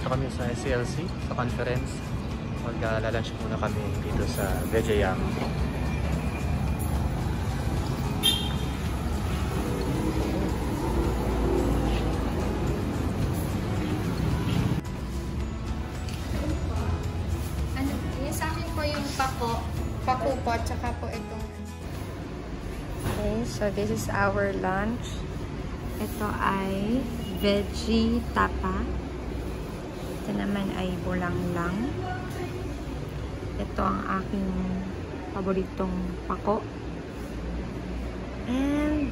kami sa SCLC, sa conference. Magla-lunch muna kami dito sa Vegeyam. Sa akin po yung pako po, tsaka po itong. Okay, so this is our lunch. Ito ay veggie tapa. Ito naman ay bulanglang. Ito ang aking paboritong pako. And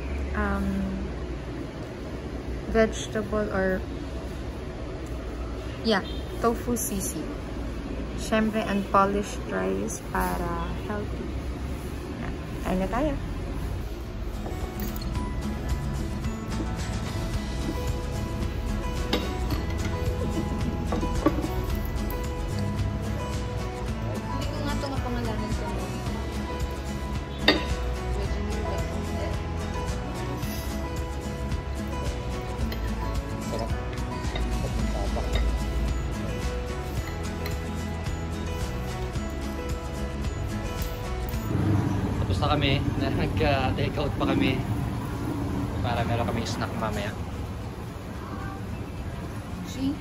vegetable or tofu sisi. Siyempre, unpolished rice para healthy. Kain na tayo. Hindi ko nga ito nga pangalanan ko. Sarap. Tapos na kami, nag-take out pa kami para meron kami snack mamaya. See?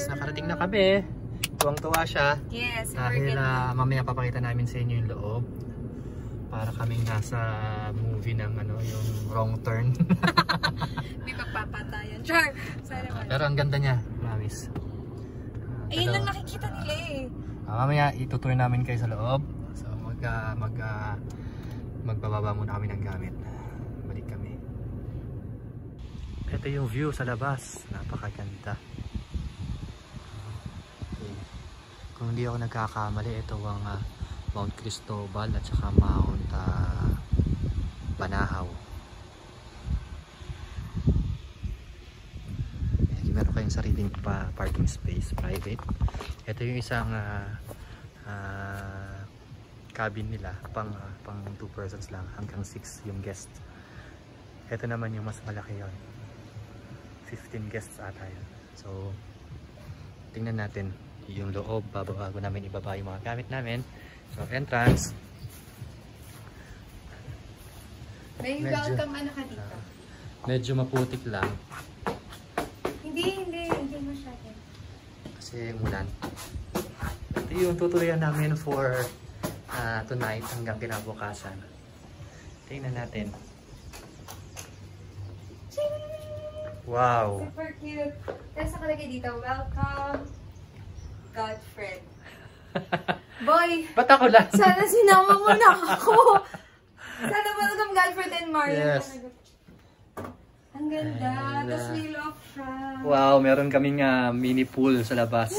Nakarating na kami. Tuwang-tuwa siya. Yes, dahil mamaya papakita namin sa inyo yung loob. Para kaming nasa movie ng yung Wrong Turn. May magpapatayan. Char! Pero ang ganda niya, promise. Ayun lang nakikita nila eh. Mamaya itutur namin kayo sa loob. So magbababa muna kami ng gamit. Balik kami. Ito yung view sa labas. Napakaganda. Kung hindi ako nagkakamali, ito ang Mount Cristobal at saka Mount Banahaw. Meron kayong sariling parking space, private. Ito yung isang cabin nila, pang 2 persons lang, hanggang 6 yung guest. Ito naman yung mas malaki yon, 15 guests ata yun. So tingnan natin yung loob bago namin ibaba yung mga gamit namin. So entrance, May welcome ka dito. medyo maputik lang Hindi masyado. kasi umulan. Ito yung tutuloyan namin for tonight hanggang kinabukasan. Tingnan natin. Wow! Super cute. Tapos nakalagay dito, welcome Godfriend. Boy! Ba't ako lang? Sana sinama mo na ako. Sana welcome Godfriend and Mario. Yes. Ang ganda. Tapos may loft siya. Wow, meron kaming mini pool sa labas.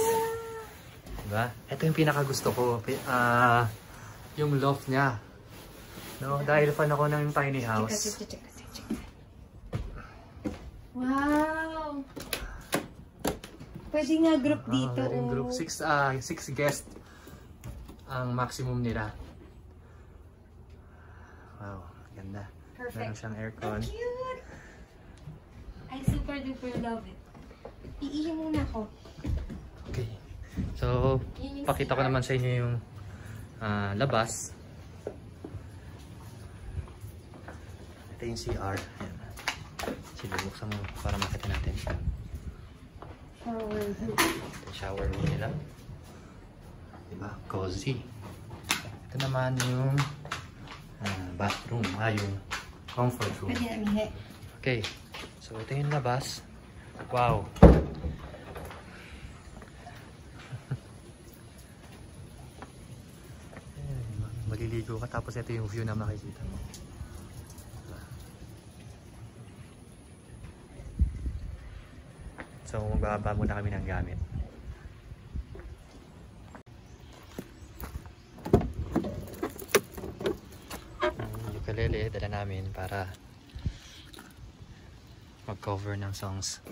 Diba? Ito yung pinakagusto ko. Yung loft niya. No? Dahil fan ako ng tiny house. Wow! Pwede nga group dito. Group 6 guests ang maximum nila. Wow, ganda. Perfect. Meron siyang aircon. Cute! I super duper love it. Iihi muna ako. Okay. So, pakita ko naman sa inyo yung labas. Ito yung CR. Ayan. Sinubuksan mo para makita natin. Ito yung shower room nila. Diba? Cozy. Ito naman yung bathroom. Yung comfort room. Pwede na mihe. Okay. So, ito yung labas. Wow! Maliligo ka tapos ito yung view na makikita mo. So, magbababa muna kami ng gamit. Ang ukulele, dala namin para mag-cover ng songs.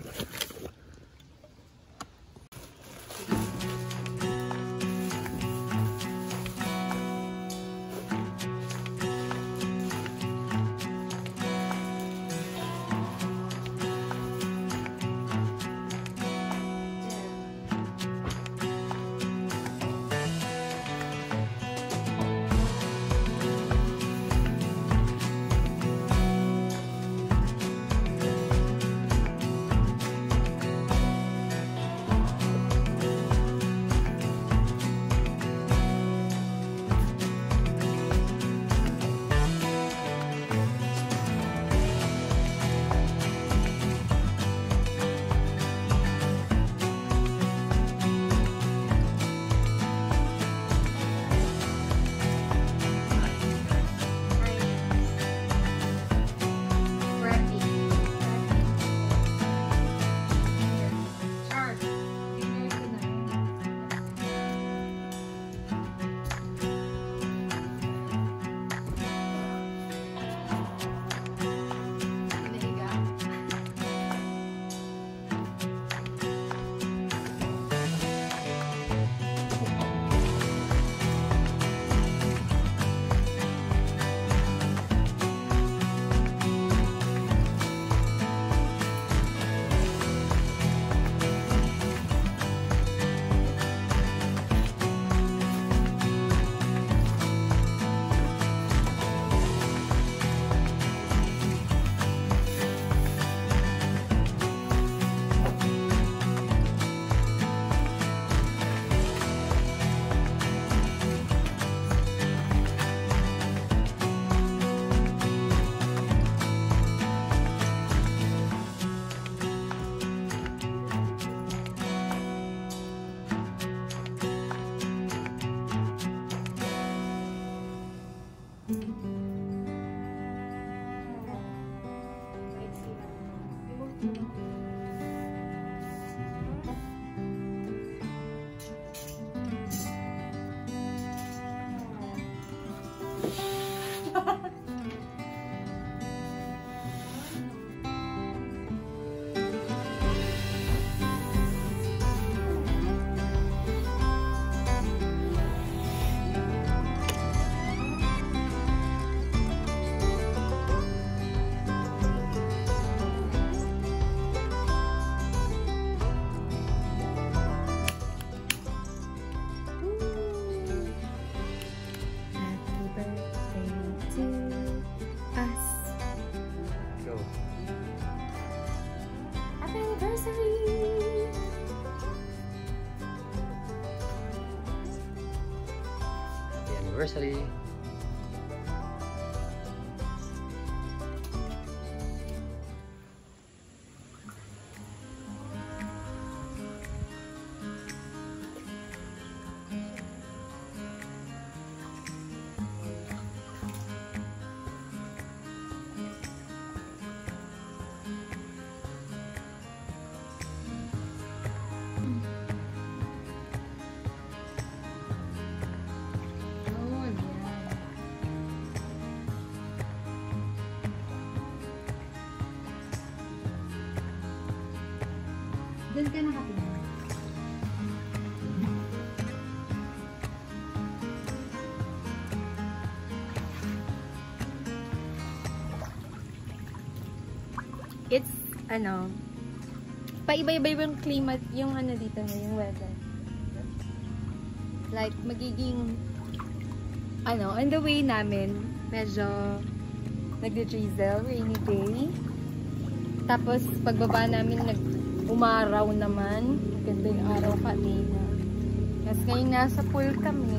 Anniversary. Doon ka nakatingin. It's, paiba-iba yung klima, yung dito na, yung weather. Like, magiging, on the way namin, medyo nagdi-drizzle, rainy day. Tapos pagbaba namin umaraw naman. Ganda yung araw kanina. Tapos ngayon nasa pool kami.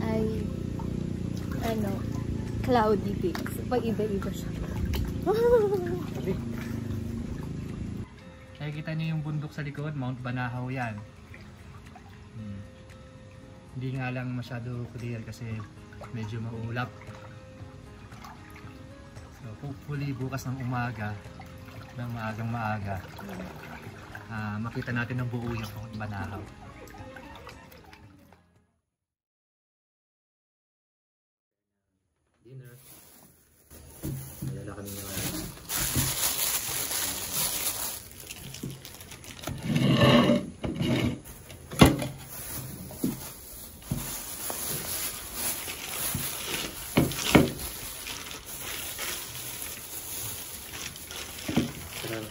Ay cloudy day. So, iba-iba siya. Nakikita niyo yung bundok sa likod, Mount Banahaw yan. Hindi nga lang masyado clear kasi medyo maulap. So hopefully bukas ng umaga, ng maagang maaga, makita natin ng buo yung Mount Banahaw. Dinner. Nalala kami ng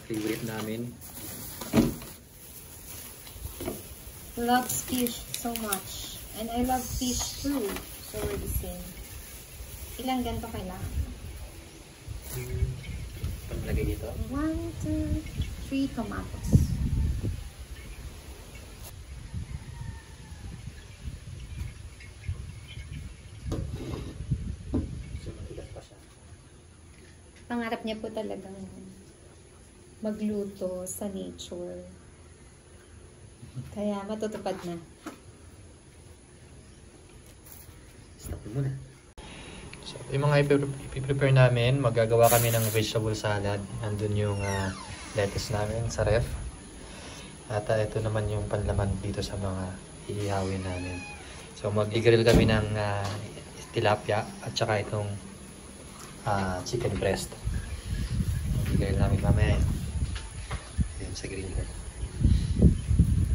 favorite namin. Loves fish so much. And I love fish too. So we're the same. Ilang ganito kailangan? Lagay dito? 1, 2, 3 tomatoes. So matigas pa siya. Pangarap niya po talagang magluto sa nature. Kaya matutupad na. Stop muna. So, yung mga ipiprepare namin, magagawa kami ng vegetable salad. Nandun yung lettuce namin sa ref. At ito naman yung panlaman dito sa mga iihawin namin. So, mag-grill kami ng tilapia at saka itong chicken breast. Mag-grill namin mamaya. Yan sa grill.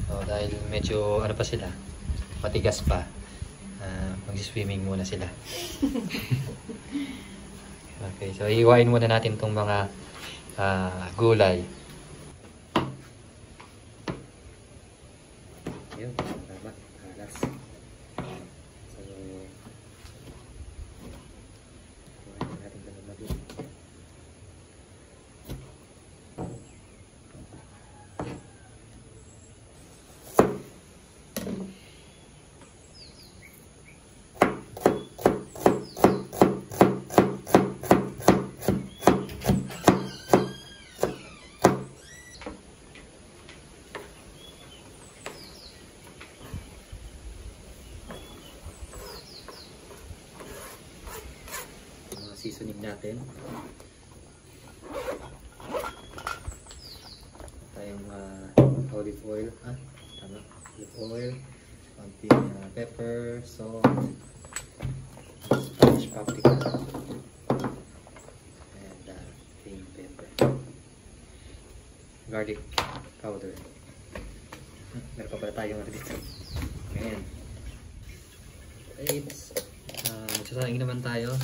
So, dahil medyo pa sila, matigas pa. Mag-swimming muna sila. Okay, so iiwain muna natin itong mga gulay. Ayun, tama, alas. So, iiwain natin ito na mali. Seasoning natin. Tayong olive oil, tama, olive oil, konting pepper, salt, Spanish paprika, and cayenne pepper, garlic powder. Meron pa pala tayong dito. Ayan. Magsasaing naman tayo.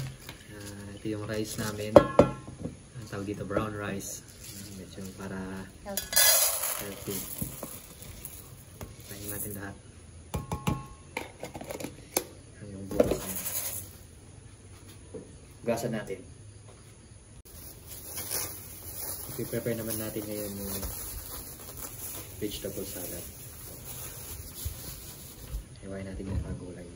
Ito yung rice namin. Ang tawag dito, brown rice. Medyo para healthy. Kain natin lahat. Yung bukas niya. Gasan natin. I-prepare naman natin ngayon yung vegetable salad. Iwain natin yung mga gulay.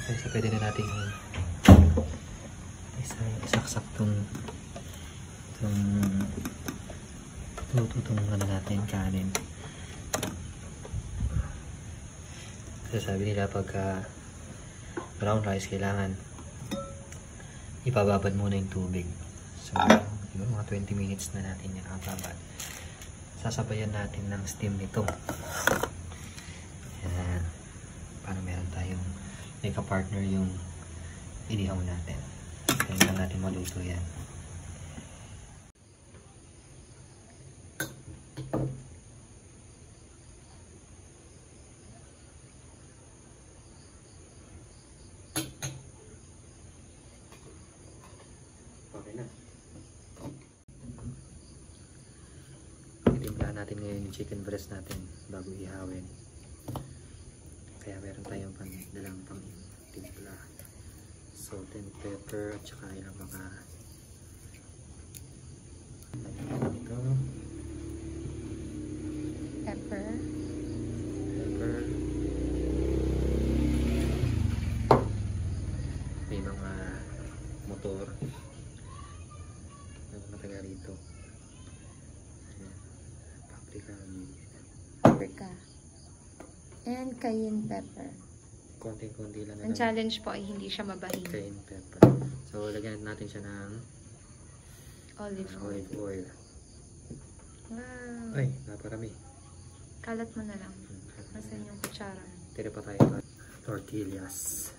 Okay, so pwede na natin isaksak itong natin kanin. Kasi sabi nila pagka brown rice kailangan ipababad muna yung tubig. So, yun, mga 20 minutes na natin yan nakababad. Sasabayan natin ng steam nito. Yan. Para meron tayong may ka-partner yung inihaw natin. Tingnan natin maluto yan. Okay na. Itimplahan natin ngayon yung chicken breast natin bago ihawin. Kaya meron tayong dalang pang timpla. Salt and pepper at saka ilang mga ito. Pepper. May mga motor. May mga taga rito. Paprika. And cayenne pepper. Konting-konti lang. Ang challenge po ay hindi siya mabahin. Cayenne pepper. So, lagyan natin siya ng Olive oil. Wow. Ay, naparami. Kalat mo na lang. Masan yung kutsara? Tira pa tayo. Tortillas.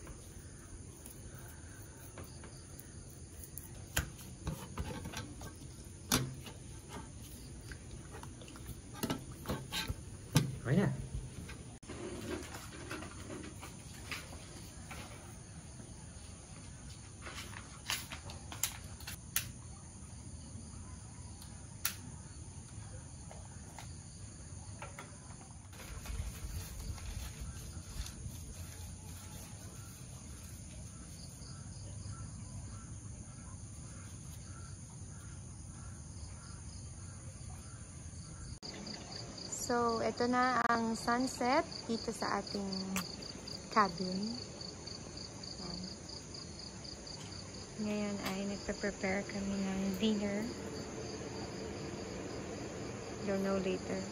Okay na. So, ito na ang sunset dito sa ating cabin. Ngayon ay nagpe-prepare kami ng dinner. You'll know later.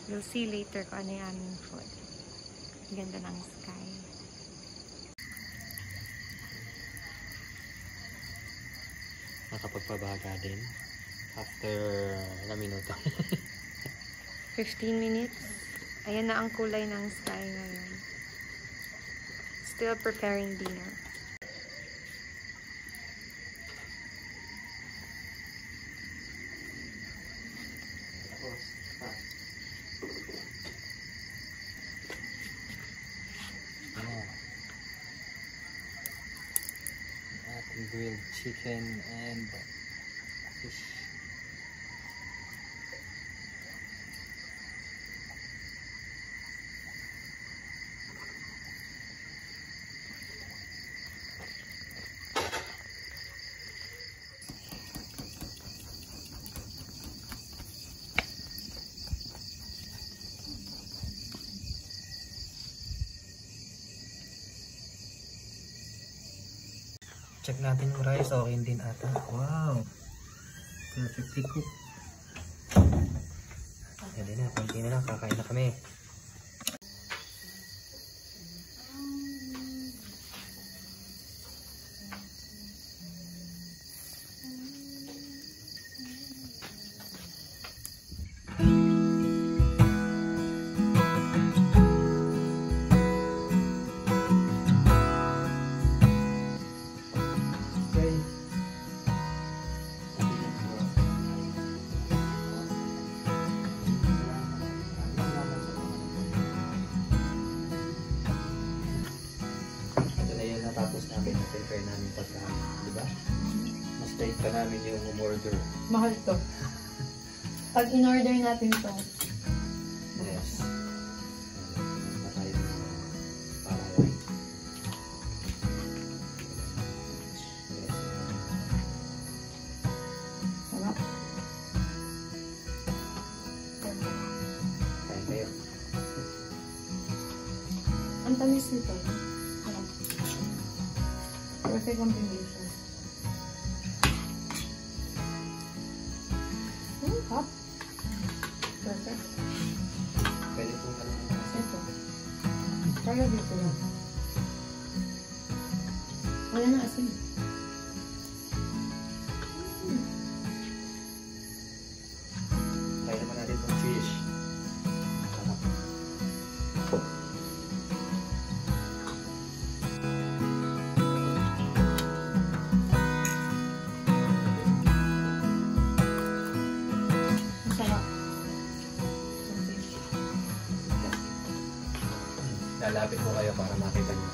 You'll see later kung ano yung aming food. Ganda ng sky. Nakapagpabaga din. After ilang minuto. 15 minutes. Ayan na ang kulay ng sky ngayon. Still preparing dinner. Ating grilled chicken and fish. Check natin yung rice. Okay din ata. Wow! Perfectly cooked. Yan din na. Kunti na lang. Kakain na kami. Tapos namin na-prepare namin pagkain, di ba? Mas tight pa namin yung umorder. Mahal to. Pag in-order natin to. Yes. Na tayo para white. Yes. Sarap. Kain kayo. Ang tamis nito. Perfect combination. Hot. Perfect. Pwede pong tanong Ito. Kaya dito lang. Wala na asin. Kaya naman natin itong fish. Masarap. Lalapit ko kayo para makita niyo.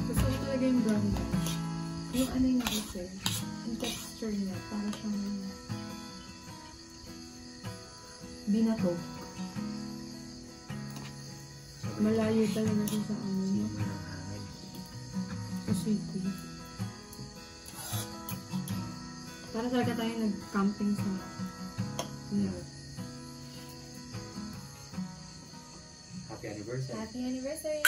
Gusto ko talaga yung brown rice. Yung ano yung kasi, yung texture niya, para siyang binato. Malayo talaga siya sa ano niya. Sa sweetie. Para talaga tayo nag-camping sa yeah. Happy anniversary. Happy anniversary!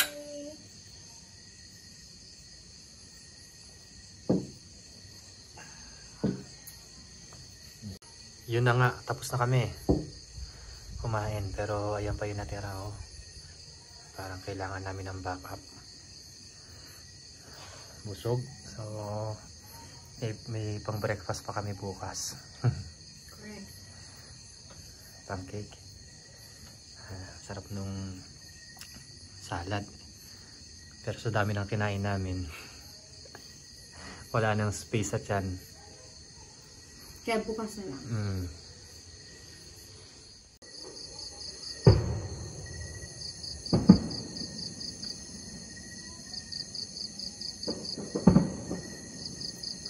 Yun na nga, tapos na kami kumain, pero ayan pa yung natira, oh. Parang kailangan namin ng backup. Busog, so may pang breakfast pa kami bukas. Correct. Pancake. Sarap nung salad, pero sa dami ng kinain namin wala nang space sa tiyan. Kaya bukas na lang.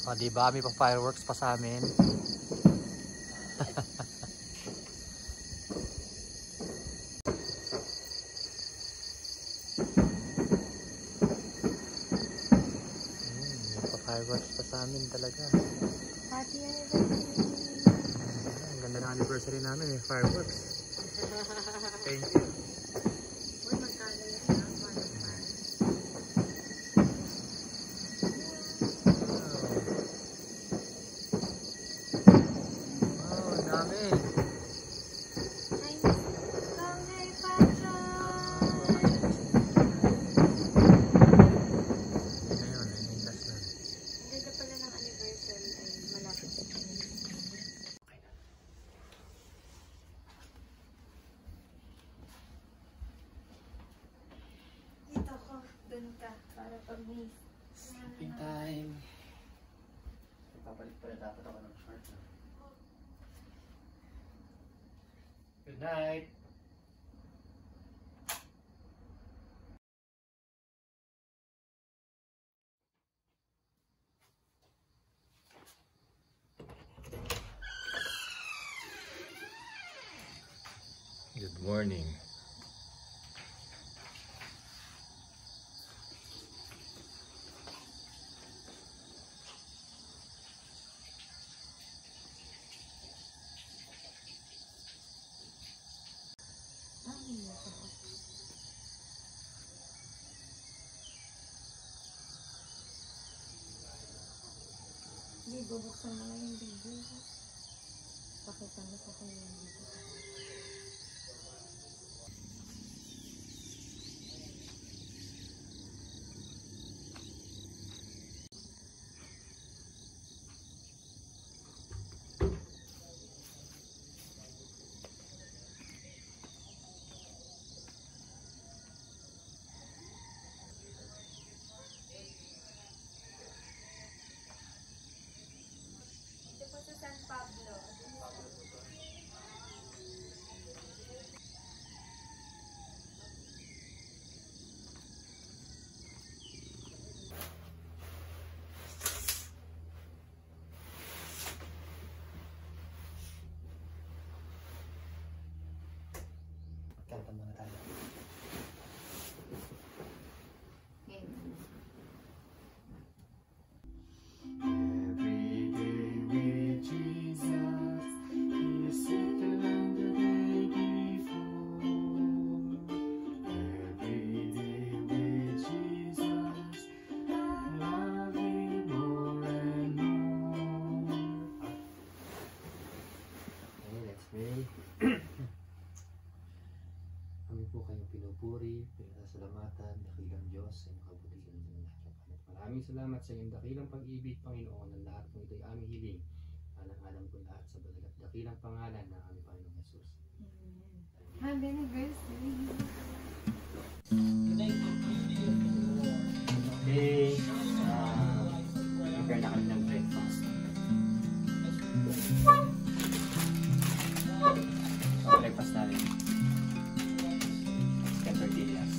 O, diba? May pang fireworks pa sa amin. May pa fireworks pa sa amin talaga. Happy anniversary! Ang ganda ng anniversary namin, may fireworks. Thank you. Uy, magkano yun na? Wow, ang dami. Sleeping time. Ipapalit pala dapat ako ng short. Good night. Good morning. Hindi, bubuksan mo lang yung bigay. Pakita mo sa kanya yung bigay. San Pablo. Kanta muna tayo. Okay. Kami po kayong pinupuri, pinasalamatan, dakilang Diyos sa inyong kabutihan ng harapan. At maraming salamat sa iyong dakilang pag-ibig, Panginoon, ng lahat ng ito'y aming hiling. Alang-alang po lahat sa banal at dakilang pangalan ng aming Panginoong Jesus. Happy anniversary! Okay, prepare na kami ng breakfast. Breakfast namin. Chicken tortillas.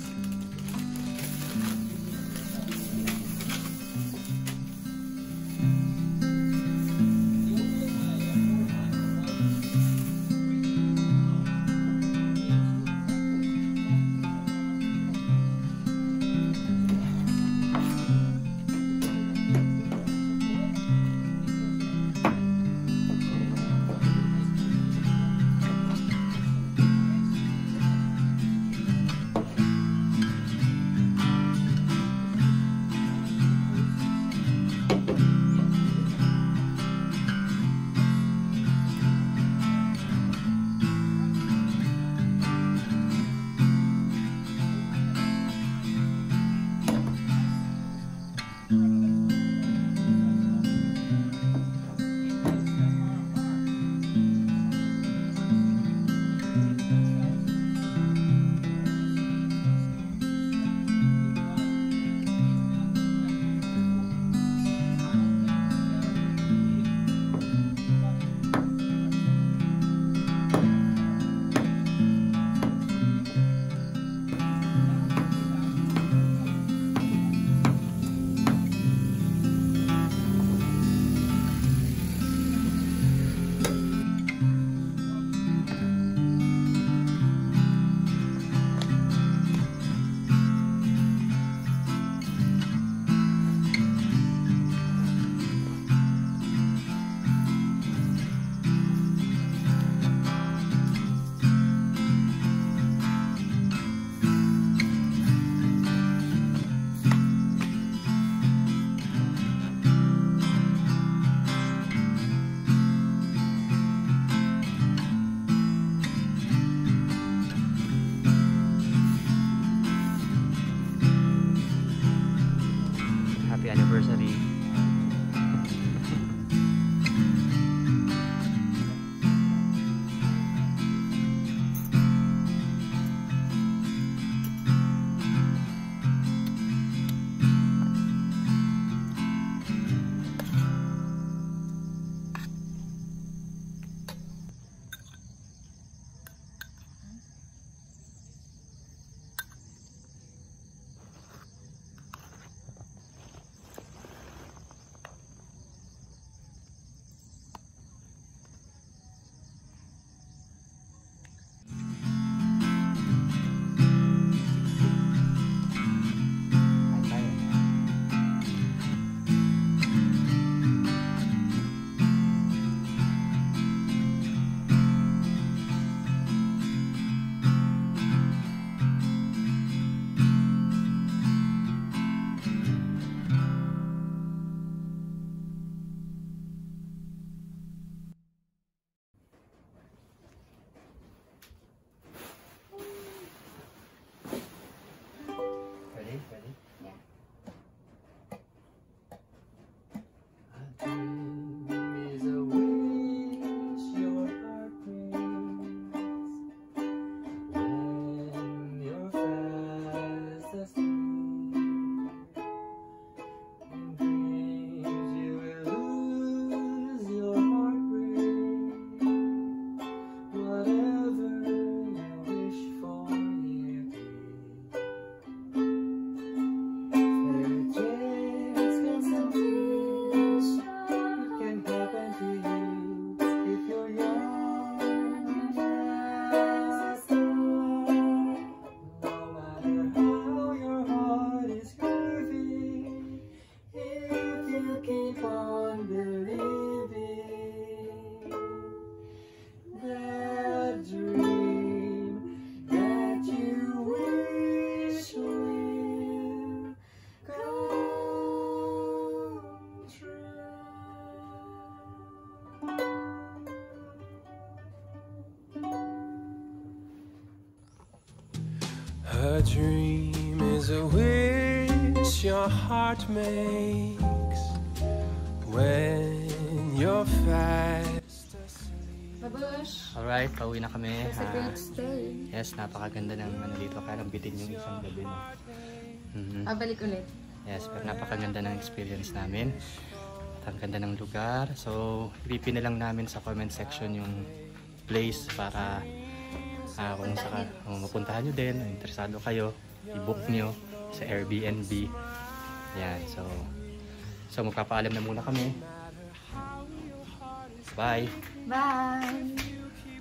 A dream is a wish your heart makes when you're fast asleep. Babush! Alright, pauwi na kami. It was a great stay. Yes, napakaganda ng ano dito. Kaya lang bitin yung isang gabi. No? Balik ulit. Yes, pero napakaganda ng experience namin. At ang ganda ng lugar. So, ipipin na lang namin sa comment section yung place para kung mapuntahan nyo din, interesado kayo, i-book nyo sa Airbnb. Yan, so magpapaalam na muna kami. Bye! Bye!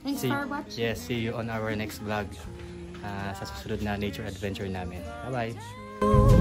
Thanks for watching. Yes, see you on our next vlog sa susunod na nature adventure namin. Bye-bye!